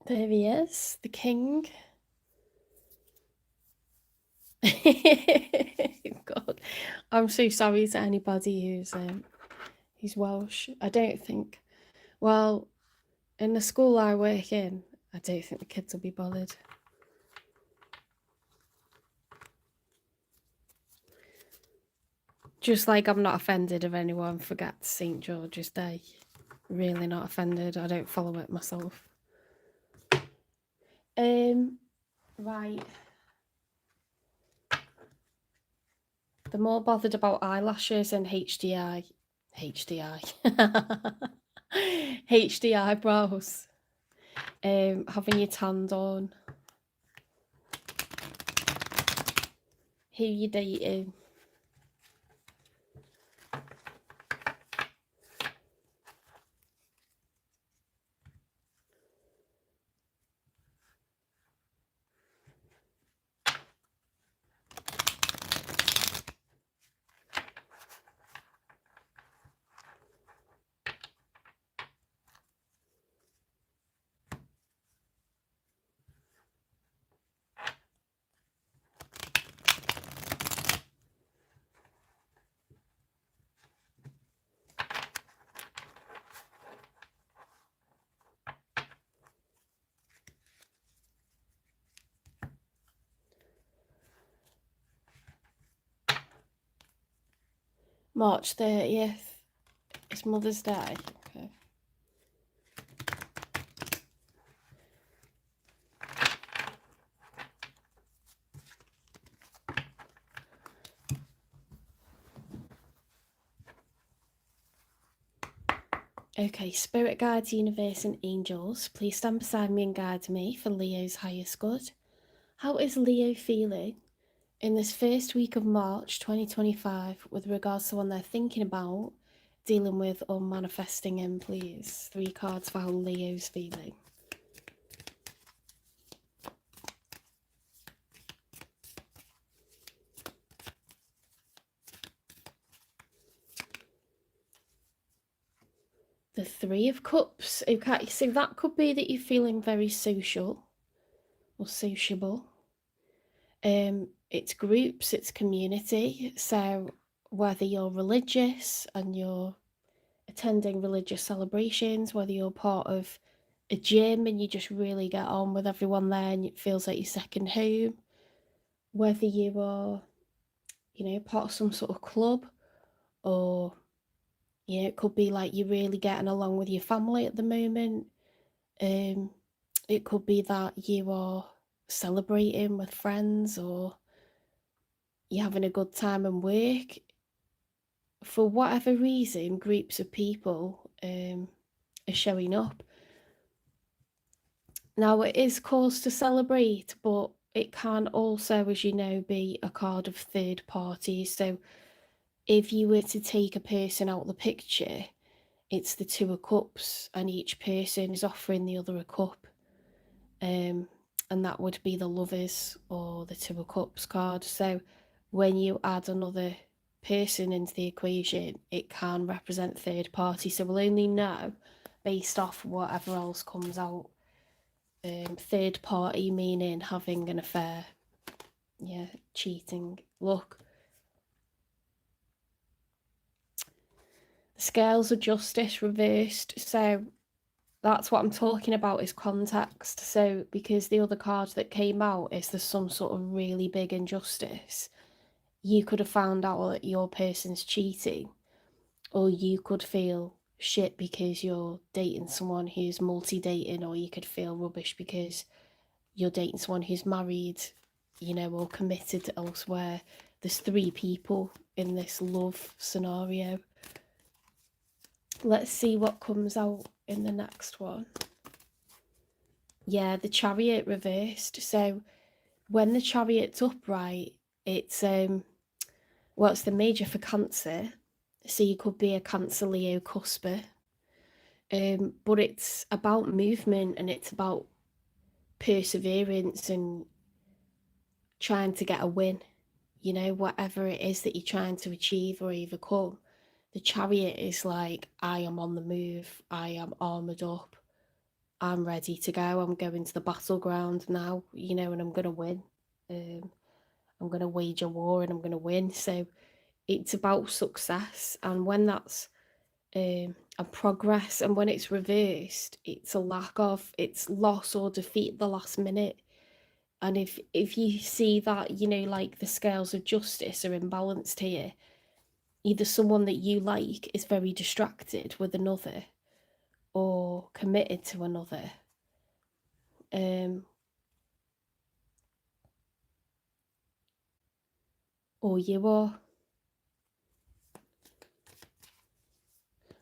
There he is, the king. God, I'm so sorry to anybody who's Welsh. I don't think. Well, in the school I work in, I don't think the kids will be bothered. Just like I'm not offended if anyone forgets St. George's Day. Really not offended. I don't follow it myself. Right. They're more bothered about eyelashes and HDI. HD eyebrows. Having your tanned on. Who you dating. March 30th. It's Mother's Day. Okay. Okay, spirit guides, universe, and angels, please stand beside me and guide me for Leo's highest good. How is Leo feeling in this first week of March 2025 with regards to what they're thinking about, dealing with, or manifesting in, please? 3 cards for how Leo's feeling. The 3 of Cups. Okay, so that could be that you're feeling very social or sociable. It's groups, it's community. So whether you're religious and you're attending religious celebrations, whether you're part of a gym and you just really get on with everyone there and it feels like your second home, whether you are, part of some sort of club, or it could be like you're really getting along with your family at the moment. It could be that you are celebrating with friends, or you're having a good time and work. For whatever reason, groups of people are showing up. Now, it is cause to celebrate, but it can also, as you know, be a card of third parties. So if you were to take a person out of the picture, it's the 2 of Cups, and each person is offering the other a cup. And that would be the Lovers or the 2 of Cups card. So when you add another person into the equation, it can represent third party. So we'll only know based off whatever else comes out. Third party meaning having an affair. Yeah, cheating. Look, the scales of justice reversed. So that's what I'm talking about, is context. So because the other card that came out is there's some sort of really big injustice, you could have found out that your person's cheating, or you could feel shit because you're dating someone who's multi-dating, or you could feel rubbish because you're dating someone who's married, or committed elsewhere. There's 3 people in this love scenario. Let's see what comes out in the next one. Yeah, the Chariot reversed. So when the Chariot's upright, it's it's the major for Cancer. So you could be a Cancer Leo cusper. But it's about movement, and it's about perseverance and trying to get a win. Whatever it is that you're trying to achieve or overcome. The Chariot is like, I am on the move, I am armoured up, I'm ready to go. I'm going to the battleground now, you know, and I'm going to win. I'm going to wage a war and I'm going to win. So it's about success. And when that's a progress, and when it's reversed, it's a lack of, it's loss or defeat at the last minute. And if you see that, you know, like the scales of justice are imbalanced here, either someone that you like is very distracted with another or committed to another. Or you are.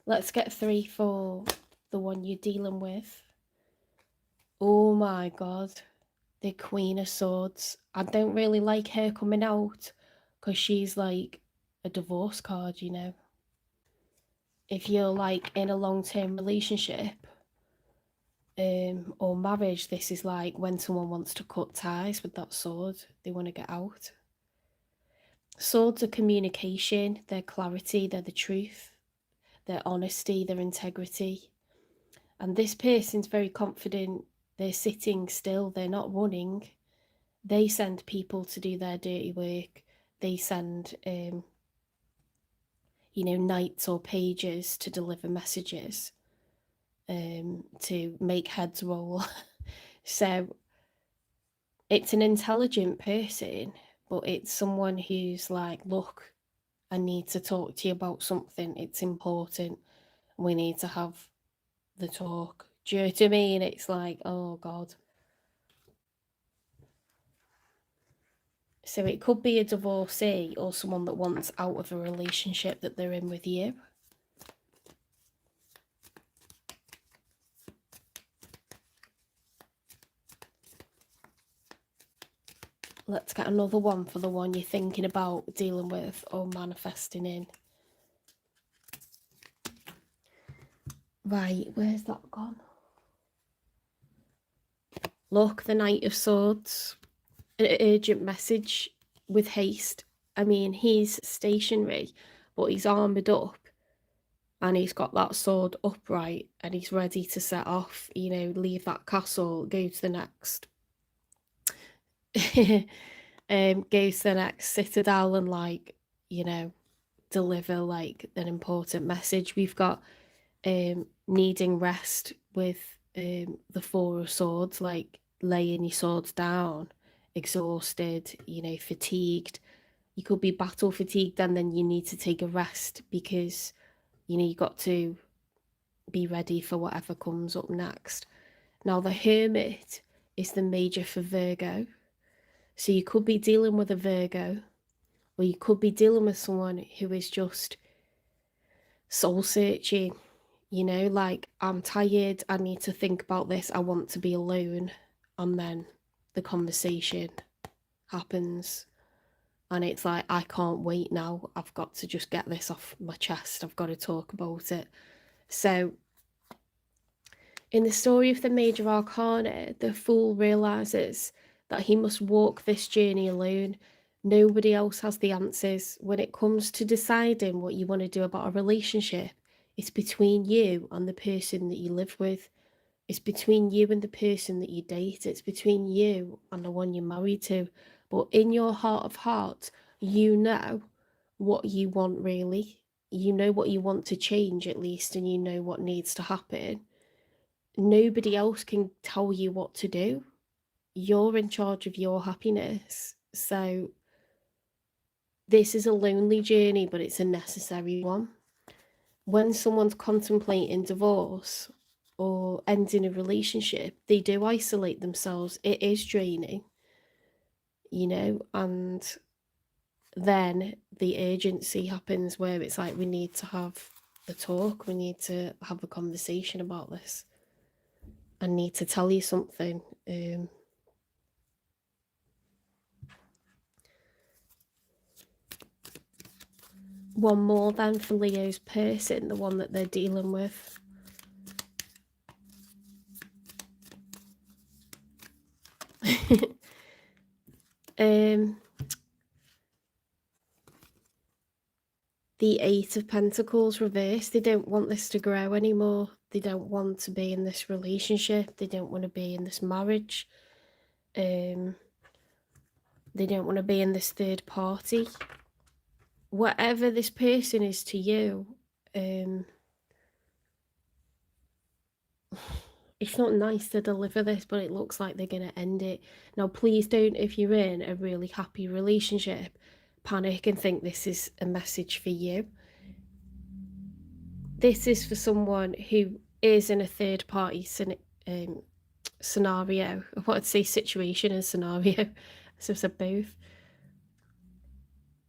Let's get 3 for the one you're dealing with. Oh my god. The Queen of Swords. I don't really like her coming out because she's like a divorce card, you know. If you're like in a long-term relationship or marriage, this is like when someone wants to cut ties with that sword. They want to get out. Swords are communication, their clarity, they're the truth, their honesty, their integrity. And this person's very confident. They're sitting still, they're not running. They send people to do their dirty work. They send, knights or pages to deliver messages, to make heads roll. So it's an intelligent person, but it's someone who's like, look, I need to talk to you about something. It's important. We need to have the talk. Do you know what I mean? It's like, oh God. So it could be a divorcee or someone that wants out of a relationship that they're in with you. Let's get another one for the one you're thinking about dealing with or manifesting in. Right, where's that gone? Look, the Knight of Swords. An urgent message with haste. I mean, he's stationary, but he's armoured up and he's got that sword upright and he's ready to set off, you know, leave that castle, go to the next go to the next citadel and, like, you know, deliver like an important message. We've got needing rest with the Four of Swords, like laying your swords down, exhausted, you know, fatigued. You could be battle fatigued and then you need to take a rest because, you know, you got to be ready for whatever comes up next. Now, the Hermit is the major for Virgo. So you could be dealing with a Virgo, or you could be dealing with someone who is just soul searching, you know, like, I'm tired, I need to think about this, I want to be alone. And then the conversation happens. And it's like, I can't wait now. I've got to just get this off my chest. I've got to talk about it. So, in the story of the Major Arcana, the Fool realises that he must walk this journey alone. Nobody else has the answers. When it comes to deciding what you want to do about a relationship, it's between you and the person that you live with. It's between you and the person that you date. It's between you and the one you're married to. But in your heart of hearts, you know what you want really. You know what you want to change at least, and you know what needs to happen. Nobody else can tell you what to do. You're in charge of your happiness. So this is a lonely journey, but it's a necessary one. When someone's contemplating divorce or ending a relationship, they do isolate themselves. It is draining, you know, and then the urgency happens where it's like, we need to have the talk, we need to have a conversation about this. I need to tell you something. One more then for Leo's person, the one that they're dealing with. The Eight of Pentacles reversed. They don't want this to grow anymore. They don't want to be in this relationship. They don't want to be in this marriage. They don't want to be in this third party. Whatever this person is to you, it's not nice to deliver this, but it looks like they're going to end it. Now, please don't, if you're in a really happy relationship, panic and think this is a message for you. This is for someone who is in a third party scenario. I wanted to say situation and scenario, so I said both.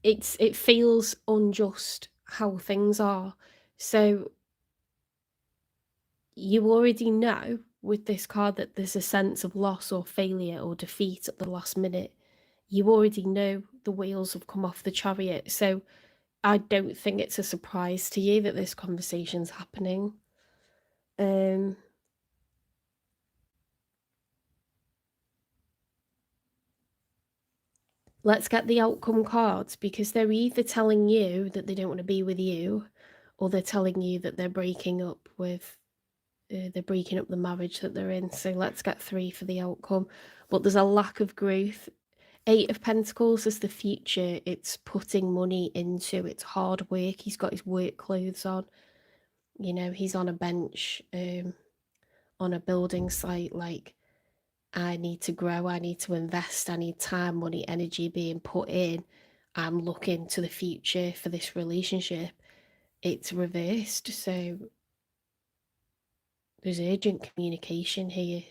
It feels unjust how things are. So you already know with this card that there's a sense of loss or failure or defeat at the last minute. You already know the wheels have come off the chariot. So I don't think it's a surprise to you that this conversation's happening. Let's get the outcome cards, because they're either telling you that they don't want to be with you, or they're telling you that they're breaking up the marriage that they're in. So let's get 3 for the outcome. But there's a lack of growth. 8 of Pentacles is the future. It's putting money into, it's hard work. He's got his work clothes on. You know, he's on a bench on a building site, like, I need to grow, I need to invest, I need time, money, energy being put in. I'm looking to the future for this relationship. It's reversed, so there's urgent communication here.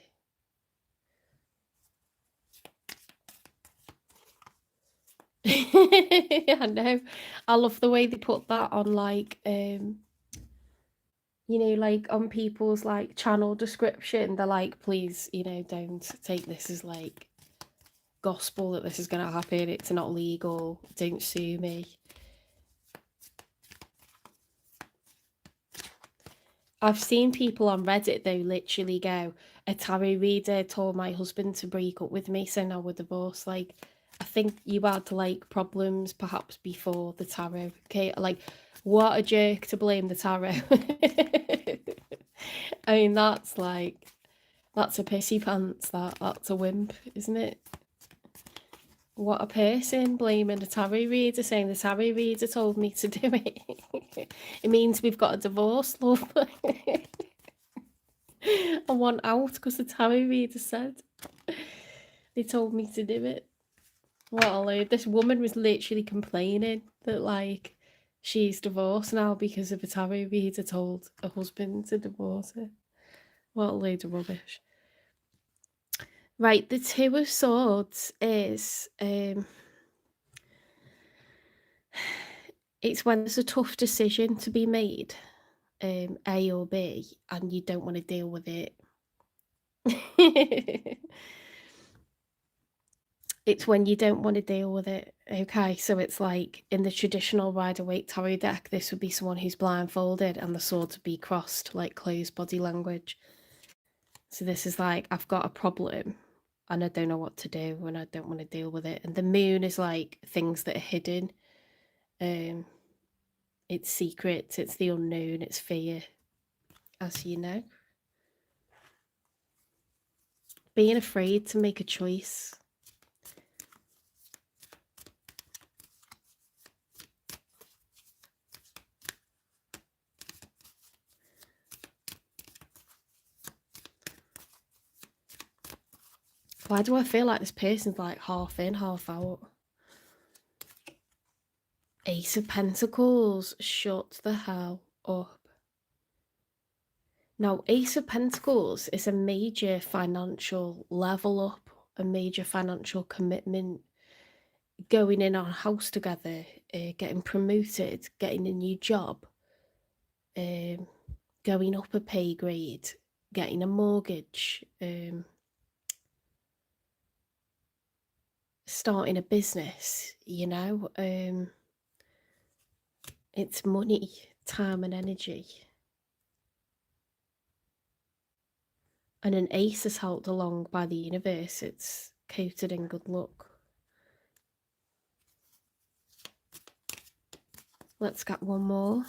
I know. I love the way they put that on, like, you know, like on people's like channel description. They're like, please, you know, don't take this as like gospel that this is going to happen. It's not legal. Don't sue me. I've seen people on Reddit, though, literally go, a tarot reader told my husband to break up with me, so now we're divorced. Like, I think you had, like, problems perhaps before the tarot. Okay, like, what a jerk to blame the tarot. I mean, that's like, that's a pissy pants, that's a wimp, isn't it? What a person, blaming the tarot reader, saying the tarot reader told me to do it. It means we've got a divorce, love. I want out because the tarot reader said they told me to do it. What a load. This woman was literally complaining that, like, she's divorced now because of a tarot reader told her husband to divorce her. What a load of rubbish. Right, the 2 of Swords is it's when there's a tough decision to be made, A or B, and you don't want to deal with it. It's when you don't want to deal with it. Okay, so it's like in the traditional Rider-Waite tarot deck, this would be someone who's blindfolded and the swords would be crossed, like closed body language. So this is like, I've got a problem and I don't know what to do and I don't want to deal with it. And the moon is like things that are hidden. It's secrets, it's the unknown, it's fear, as you know. Being afraid to make a choice. Why do I feel like this person's like half in, half out? Ace of Pentacles, shut the hell up. Now, Ace of Pentacles is a major financial level up, a major financial commitment, going in on a house together, getting promoted, getting a new job, going up a pay grade, getting a mortgage, starting a business, you know. It's money, time and energy. And an ace is held along by the universe. It's coated in good luck. Let's get one more.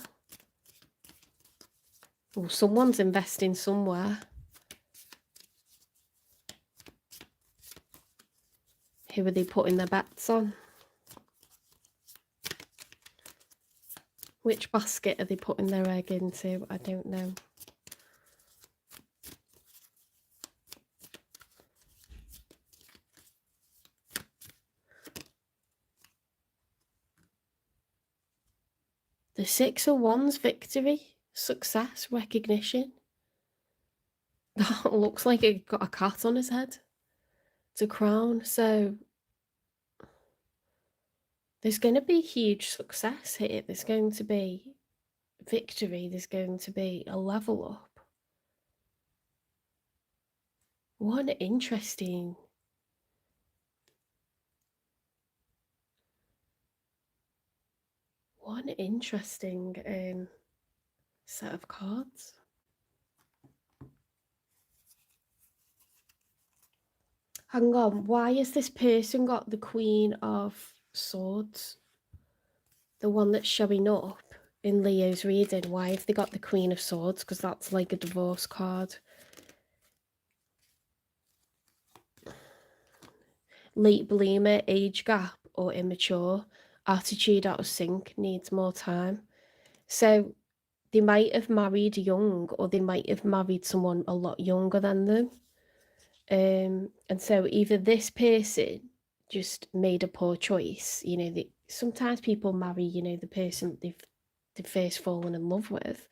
Well, someone's investing somewhere. Who are they putting their bets on? Which basket are they putting their egg into? I don't know. The 6 of Wands, victory, success, recognition. That looks like it got a cat on his head. It's a crown, so there's going to be huge success here. There's going to be victory. There's going to be a level up. What interesting. What an interesting set of cards. Hang on, why has this person got the Queen of Swords? The one that's showing up in Leo's reading. Why have they got the Queen of Swords? Because that's like a divorce card. Late bloomer, age gap, or immature. Attitude out of sync, needs more time. So they might have married young, or they might have married someone a lot younger than them. And so either this person just made a poor choice, you know, sometimes people marry, you know, the person they've first fallen in love with,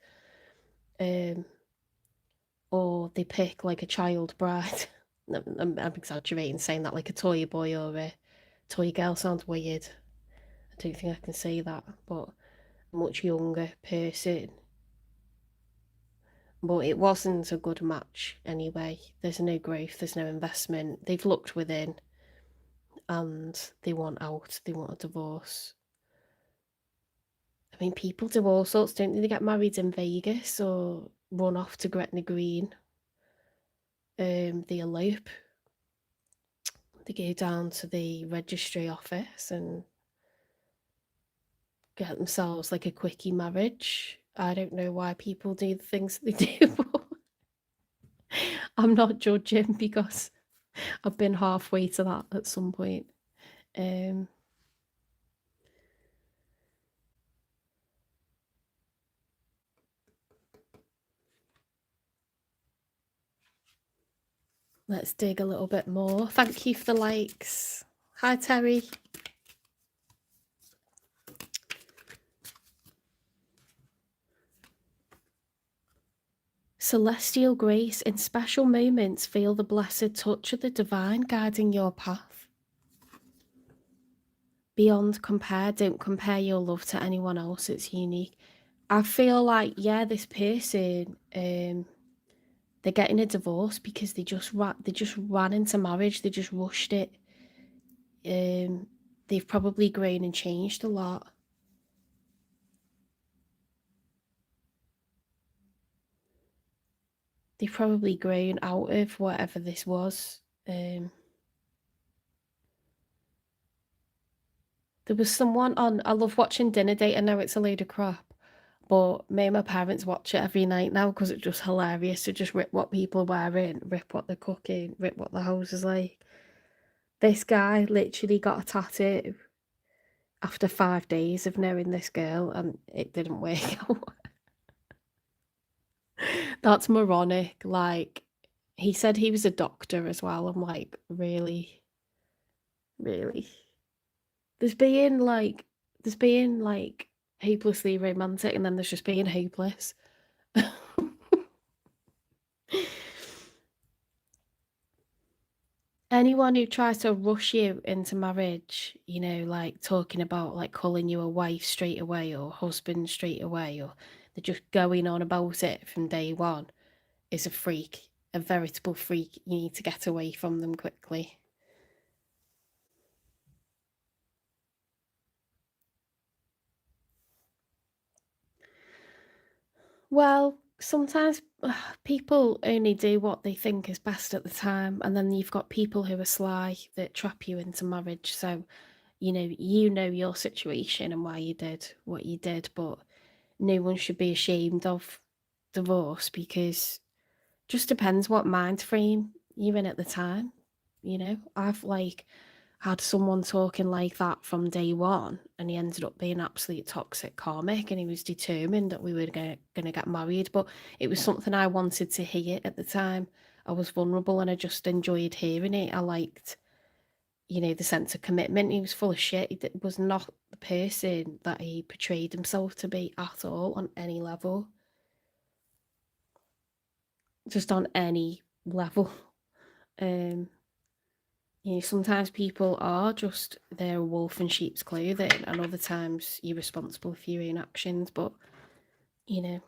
or they pick like a child bride. I'm exaggerating saying that, like a toy boy or a toy girl sounds weird. I don't think I can say that, but a much younger person. But it wasn't a good match anyway. There's no growth, there's no investment. They've looked within and they want out, they want a divorce. I mean, people do all sorts, don't they? They get married in Vegas or run off to Gretna Green. They elope. They go down to the registry office and get themselves like a quickie marriage. I don't know why people do the things they do, but I'm not judging because I've been halfway to that at some point. Let's dig a little bit more. Thank you for the likes. Hi, Terry. Celestial grace. In special moments, feel the blessed touch of the divine guiding your path. Beyond compare. Don't compare your love to anyone else. It's unique. I feel like, yeah, this person, they're getting a divorce because they just ran into marriage. They just rushed it. They've probably grown and changed a lot. They've probably grown out of whatever this was. There was someone on, I love watching Dinner Date. I know it's a load of crap, but me and my parents watch it every night now because it's just hilarious to just rip what people are wearing, rip what they're cooking, rip what the house is like. This guy literally got a tattoo after 5 days of knowing this girl and it didn't work out. That's moronic. Like, he said he was a doctor as well. I'm like, really? Really? There's being like hopelessly romantic and then there's just being hopeless. Anyone who tries to rush you into marriage, you know, like talking about like calling you a wife straight away or husband straight away, or they're just going on about it from day one, is a freak, a veritable freak. You need to get away from them quickly. Well, sometimes people only do what they think is best at the time, and then you've got people who are sly that trap you into marriage. So, you know your situation and why you did what you did, but no one should be ashamed of divorce because just depends what mind frame you're in at the time. You know, I've like had someone talking like that from day one, and he ended up being absolute toxic karmic, and he was determined that we were gonna get married. But it was something I wanted to hear at the time. I was vulnerable, and I just enjoyed hearing it. I liked, the sense of commitment. He was full of shit. Was not the person that he portrayed himself to be at all on any level. Just on any level. Um, sometimes people are just they're a wolf in sheep's clothing, and other times you're responsible for your own actions. But you know,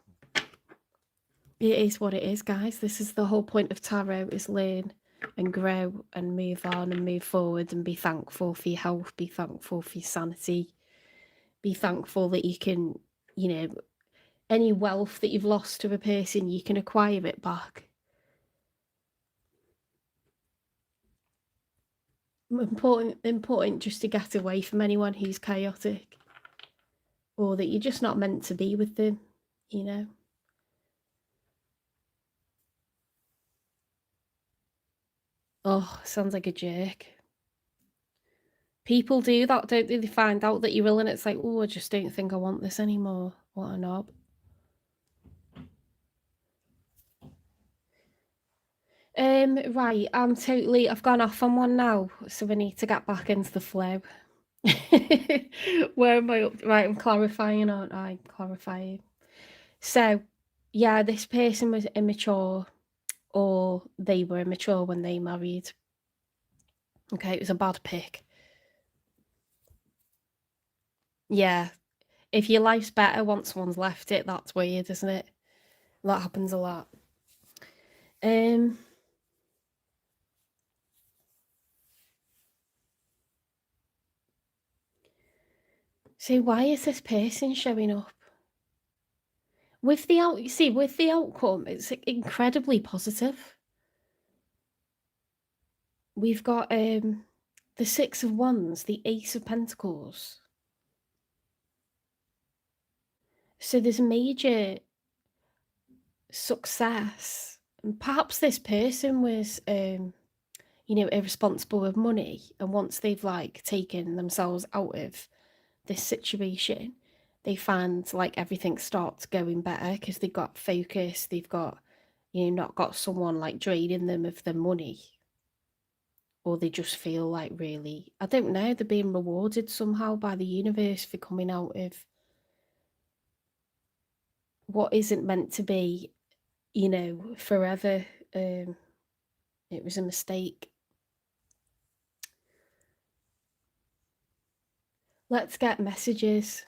it is what it is, guys. This is the whole point of tarot: is learn and grow and move on and move forward and be thankful for your health, be thankful for your sanity, be thankful that you can, any wealth that you've lost to a person, you can acquire it back. Important just to get away from anyone who's chaotic, or that you're just not meant to be with them, Oh, sounds like a jerk. People do that, don't they? They find out that you're ill and it's like, oh, I just don't think I want this anymore. What a knob. Right, I've gone off on one now, so we need to get back into the flow. Where am I up to? Right, I'm clarifying, aren't I? Clarifying. So, yeah, this person was immature, or they were immature when they married. Okay, it was a bad pick. Yeah, if your life's better once someone's left it, that's weird, isn't it? That happens a lot. So why is this person showing up? With the outcome, it's incredibly positive. We've got the Six of Wands, the Ace of Pentacles. So there's major success. And perhaps this person was irresponsible with money, and once they've taken themselves out of this situation, they find everything starts going better because they've got focus, they've got not got someone draining them of their money, or they just feel really, I don't know, they're being rewarded somehow by the universe for coming out of what isn't meant to be forever. It was a mistake. Let's get messages,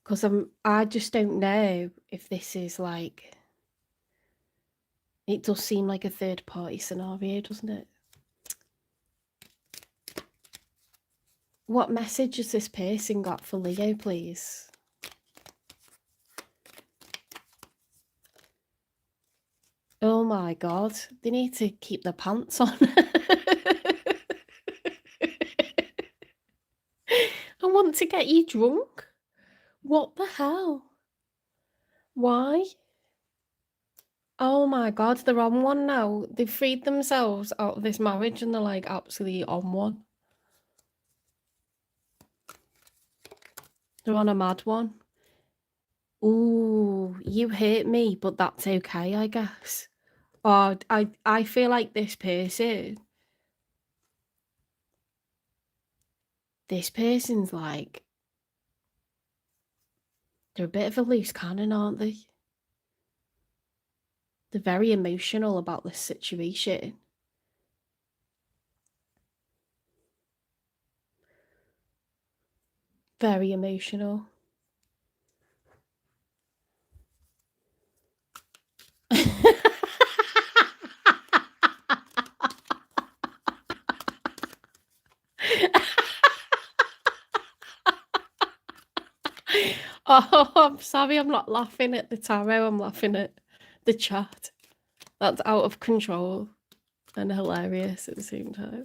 because I just don't know if this is it does seem like a third party scenario, doesn't it? What message has this person got for Leo, please? Oh my god, they need to keep their pants on. I want to get you drunk. What the hell? Why? Oh my god, they're on one now. They've freed themselves out of this marriage and they're absolutely on one. They're on a mad one. Ooh, you hurt me, but that's okay, I guess. Oh, I feel like this person's they're a bit of a loose cannon, aren't they? They're very emotional about this situation. Very emotional. Oh, I'm sorry, I'm not laughing at the tarot, I'm laughing at the chat. That's out of control and hilarious at the same time.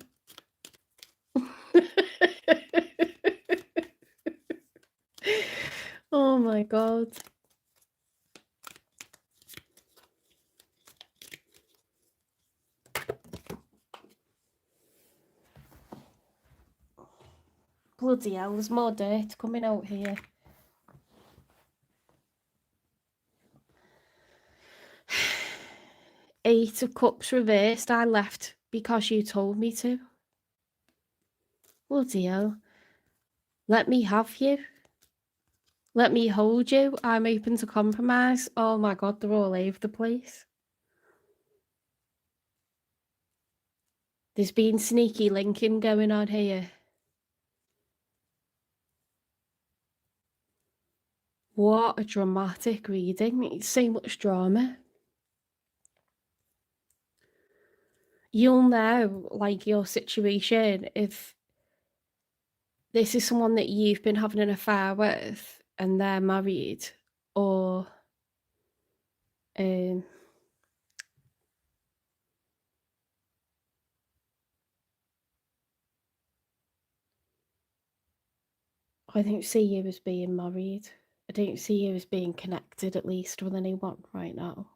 Oh my god. Bloody hell, there's more dirt coming out here. Eight of Cups reversed. I left because you told me to. Bloody hell. Let me have you. Let me hold you. I'm open to compromise. Oh my god, they're all over the place. There's been sneaky linking going on here. What a dramatic reading. It's so much drama. You'll know, like, your situation, if this is someone that you've been having an affair with and they're married, or I don't see you as being married. I don't see you as being connected, at least, with anyone right now.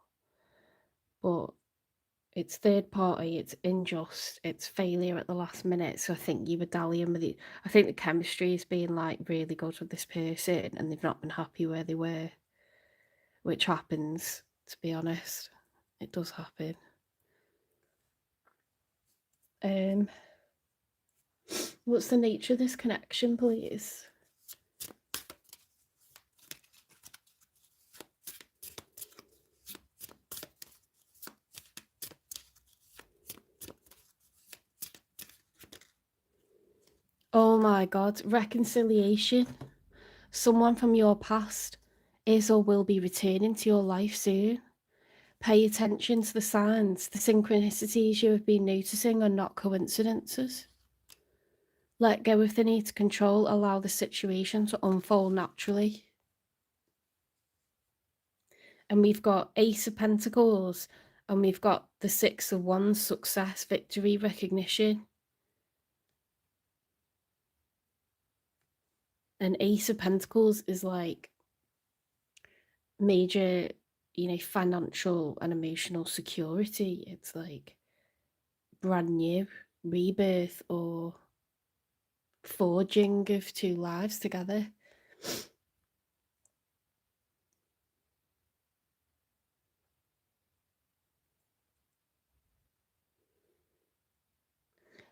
But it's third party, it's unjust, it's failure at the last minute. So I think you were dallying with it. I think the chemistry has been like really good with this person and they've not been happy where they were, which happens, to be honest. It does happen. What's the nature of this connection, please? Oh my god, reconciliation. Someone from your past is or will be returning to your life soon. Pay attention to the signs. The synchronicities you have been noticing are not coincidences. Let go of the need to control. Allow the situation to unfold naturally. And we've got Ace of Pentacles, and we've got the Six of Wands, success, victory, recognition. And Ace of Pentacles is like major, financial and emotional security. It's like brand new rebirth or forging of two lives together.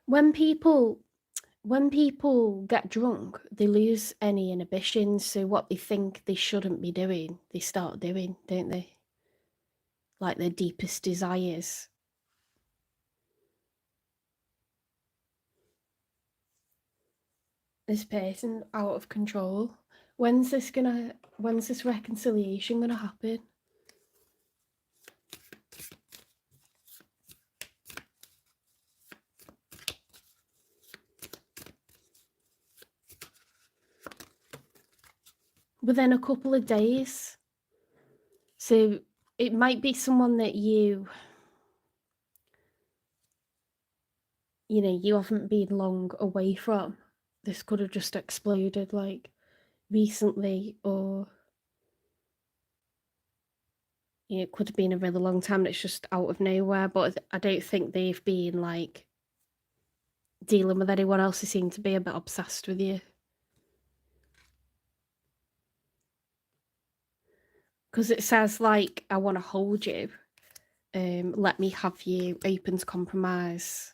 When people get drunk, they lose any inhibitions, so what they think they shouldn't be doing, they start doing, don't they? Like their deepest desires. This person out of control. When's this reconciliation gonna happen? Within a couple of days. So it might be someone that you haven't been long away from. This could have just exploded like recently, or it could have been a really long time and it's just out of nowhere. But I don't think they've been like dealing with anyone else. They seem to be a bit obsessed with you. Because it says like, I want to hold you. Let me have you, open to compromise.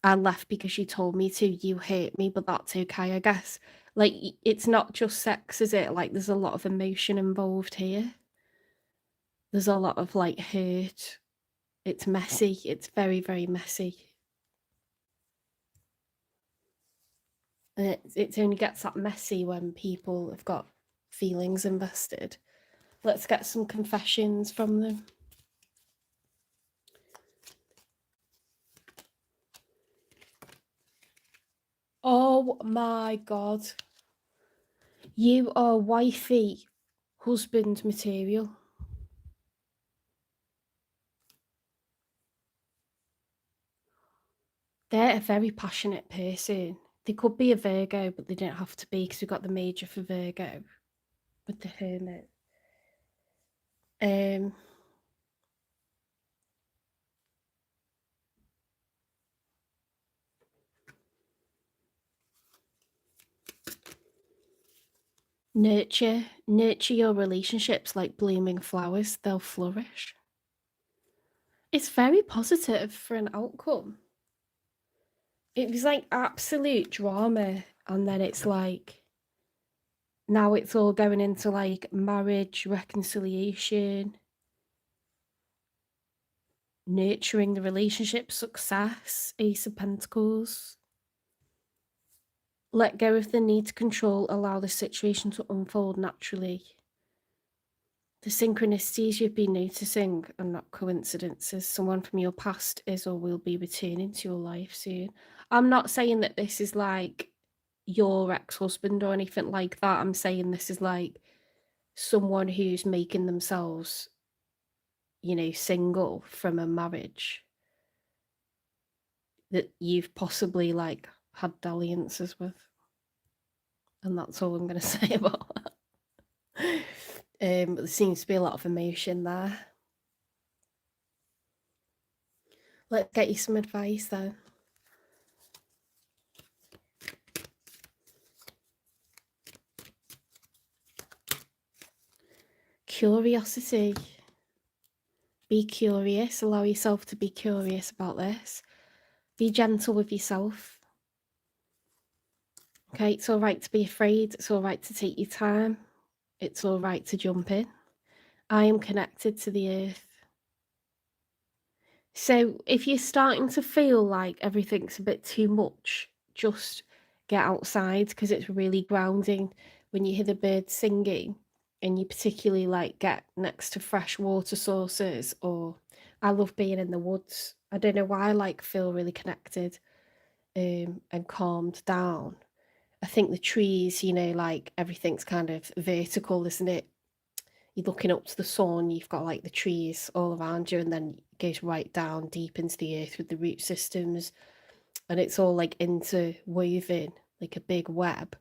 I left because you told me to. You hurt me, but that's okay, I guess. Like, it's not just sex, is it? Like, there's a lot of emotion involved here. There's a lot of like hurt. It's messy. It's very, very messy. And it only gets that messy when people have got feelings invested. Let's get some confessions from them. Oh my god. You are wifey, husband material. They're a very passionate person. They could be a Virgo, but they don't have to be because we've got the major for Virgo with the Hermit. Nurture your relationships like blooming flowers, they'll flourish. It's very positive for an outcome. It was like absolute drama, and then it's like now it's all going into like marriage, reconciliation, nurturing the relationship, success, Ace of Pentacles. Let go of the need to control, allow the situation to unfold naturally. The synchronicities you've been noticing are not coincidences. Someone from your past is or will be returning to your life soon. I'm not saying that this is like your ex-husband or anything like that. I'm saying this is like someone who's making themselves, single from a marriage that you've possibly like had dalliances with. And that's all I'm going to say about that. But there seems to be a lot of emotion there. Let's get you some advice then. Curiosity. Be curious. Allow yourself to be curious about this. Be gentle with yourself. Okay, it's all right to be afraid. It's all right to take your time. It's all right to jump in. I am connected to the earth. So if you're starting to feel like everything's a bit too much, just get outside, because it's really grounding when you hear the birds singing and you particularly like get next to fresh water sources. Or I love being in the woods. I don't know why I like feel really connected and calmed down. I think the trees, like everything's kind of vertical, isn't it? You're looking up to the sun, you've got like the trees all around you, and then it goes right down deep into the earth with the root systems, and it's all like interwoven like a big web.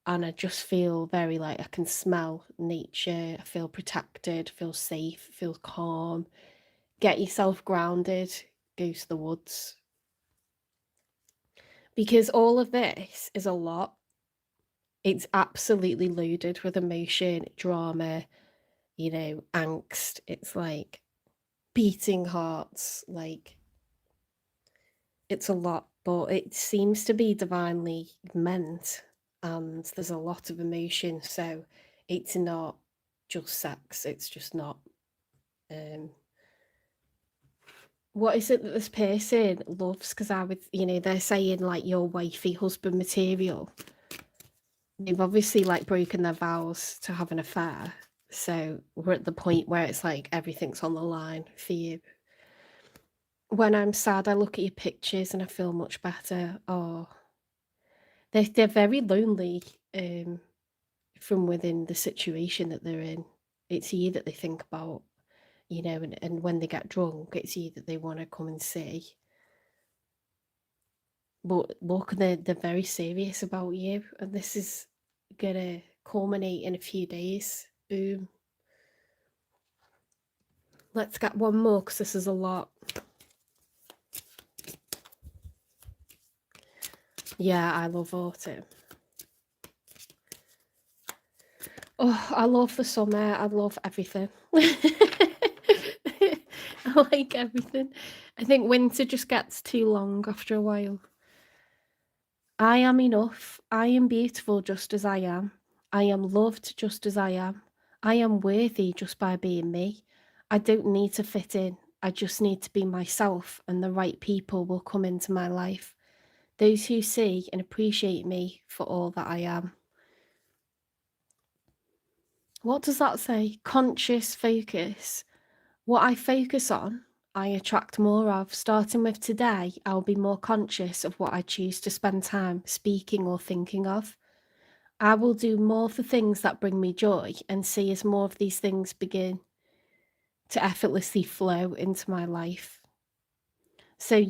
And I just feel very like I can smell nature, I feel protected, feel safe, feel calm. Get yourself grounded, go to the woods. Because all of this is a lot. It's absolutely loaded with emotion, drama, angst. It's like beating hearts, like it's a lot, but it seems to be divinely meant, and there's a lot of emotion, so it's not just sex, it's just not. What is it that this person loves? Because I would, they're saying like your wifey husband material. They've obviously like broken their vows to have an affair, so we're at the point where it's like everything's on the line for you. When I'm sad, I look at your pictures and I feel much better. Oh, they're very lonely from within the situation that they're in. It's you that they think about, and when they get drunk, it's you that they want to come and see. But look, they're very serious about you, and this is gonna culminate in a few days. Boom. Let's get one more, because this is a lot. Yeah, I love autumn. Oh, I love the summer. I love everything. I like everything. I think winter just gets too long after a while. I am enough. I am beautiful just as I am. I am loved just as I am. I am worthy just by being me. I don't need to fit in. I just need to be myself, and the right people will come into my life. Those who see and appreciate me for all that I am. What does that say? Conscious focus. What I focus on, I attract more of. Starting with today, I'll be more conscious of what I choose to spend time speaking or thinking of. I will do more of the things that bring me joy, and see as more of these things begin to effortlessly flow into my life. So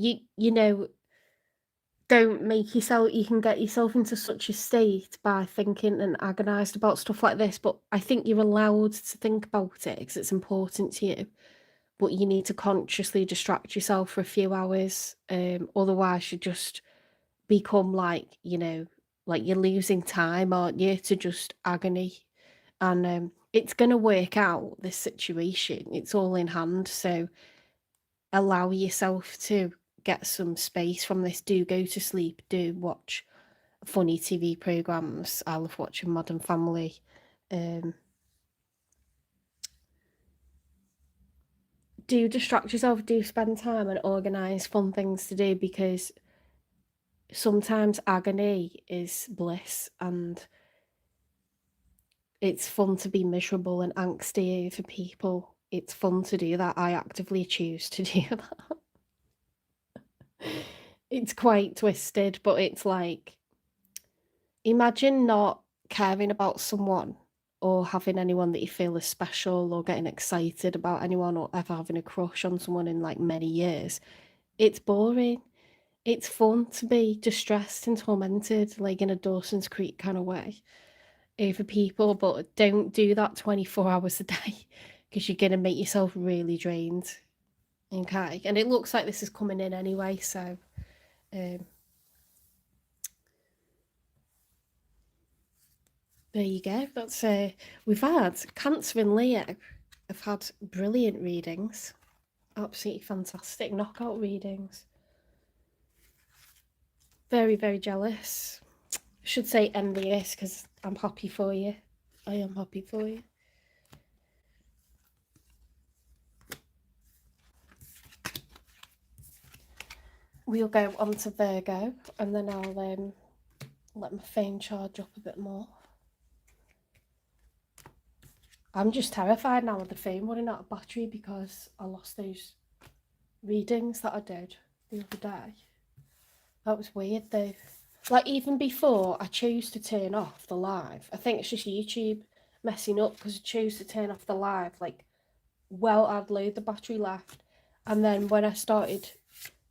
don't make yourself, you can get yourself into such a state by thinking and agonized about stuff like this, but I think you're allowed to think about it because it's important to you. But you need to consciously distract yourself for a few hours. Otherwise you just become like Like, you're losing time, aren't you, to just agony. And it's going to work out, this situation. It's all in hand. So allow yourself to get some space from this. Do go to sleep. Do watch funny TV programs. I love watching Modern Family. Do distract yourself. Do spend time and organise fun things to do, because sometimes agony is bliss, and it's fun to be miserable and angsty over people. It's fun to do that. I actively choose to do that. It's quite twisted, but it's like, imagine not caring about someone, or having anyone that you feel is special, or getting excited about anyone, or ever having a crush on someone in like many years. It's boring. It's fun to be distressed and tormented, like in a Dawson's Creek kind of way, over people, but don't do that 24 hours a day, because you're going to make yourself really drained. Okay, and it looks like this is coming in anyway, so there you go. That's we've had Cancer and Leo have had brilliant readings, absolutely fantastic knockout readings. Very, very jealous. I should say envious, because I'm happy for you. I am happy for you. We'll go on to Virgo, and then I'll let my phone charge up a bit more. I'm just terrified now of the phone running out of battery, because I lost those readings that I did the other day. That was weird though. Like, even before I chose to turn off the live, I think it's just YouTube messing up, because I chose to turn off the live like, well, I'd load the battery left, and then when I started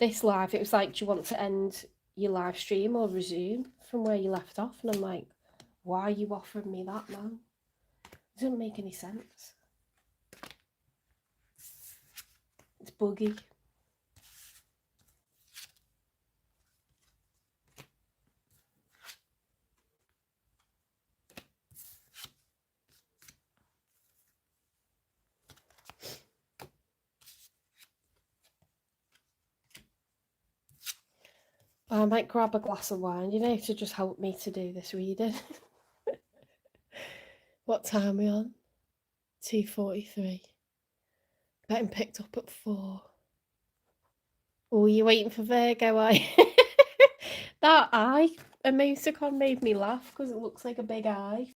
this live, it was like, do you want to end your live stream or resume from where you left off? And I'm like, why are you offering me that now? It doesn't make any sense. It's buggy. I might grab a glass of wine, to just help me to do this reading. What time are we on? 2:43. Getting picked up at 4. Oh, you're waiting for Virgo, are you? That eye emoticon made me laugh, because it looks like a big eye